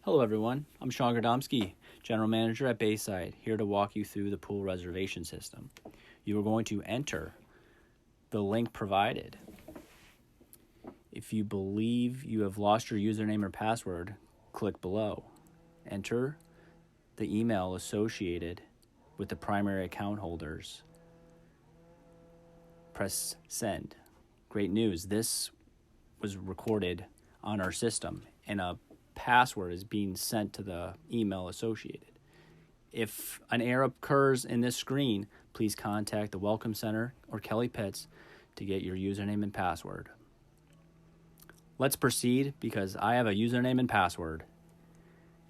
Hello everyone, I'm Sean Gradomski, General Manager at Bayside, here to walk you through the pool reservation system. You are going to enter the link provided. If you believe you have lost your username or password, click below. Enter the email associated with the primary account holders. Press send. Great news, this was recorded on our system and a password is being sent to the email associated. If an error occurs in this screen, please contact the Welcome Center or Kelly Pitts to get your username and password. Let's proceed because I have a username and password,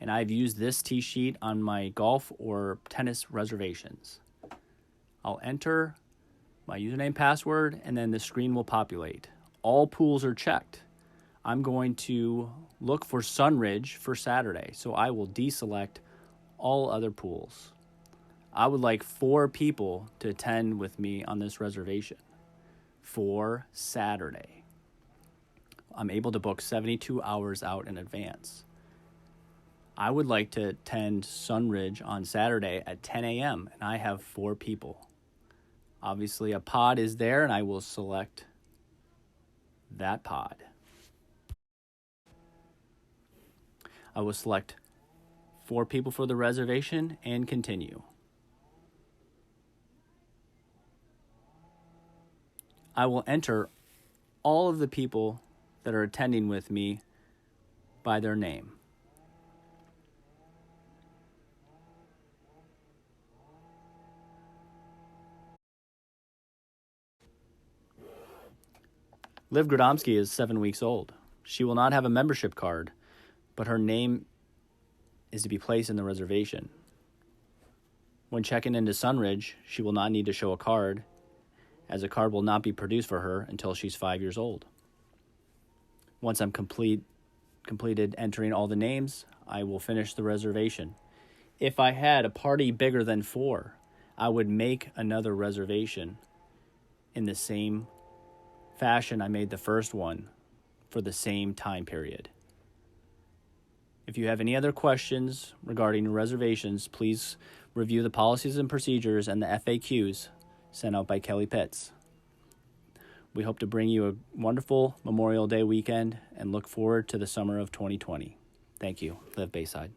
and I've used this tee sheet on my golf or tennis reservations. I'll enter my username password and then the screen will populate. All pools are checked. I'm going to look for Sunridge for Saturday, so I will deselect all other pools. I would like 4 people to attend with me on this reservation for Saturday. I'm able to book 72 hours out in advance. I would like to attend Sunridge on Saturday at 10 a.m., and I have 4 people. Obviously, a pod is there, and I will select that pod. I will select 4 people for the reservation and continue. I will enter all of the people that are attending with me by their name. Liv Gradomski is 7 weeks old. She will not have a membership card, but her name is to be placed in the reservation. When checking into Sunridge, she will not need to show a card, as a card will not be produced for her until she's 5 years old. Once I'm completed entering all the names, I will finish the reservation. If I had a party bigger than 4, I would make another reservation in the same fashion I made the first one for the same time period. If you have any other questions regarding reservations, please review the policies and procedures and the FAQs sent out by Kelly Pitts. We hope to bring you a wonderful Memorial Day weekend and look forward to the summer of 2020. Thank you. Live Bayside.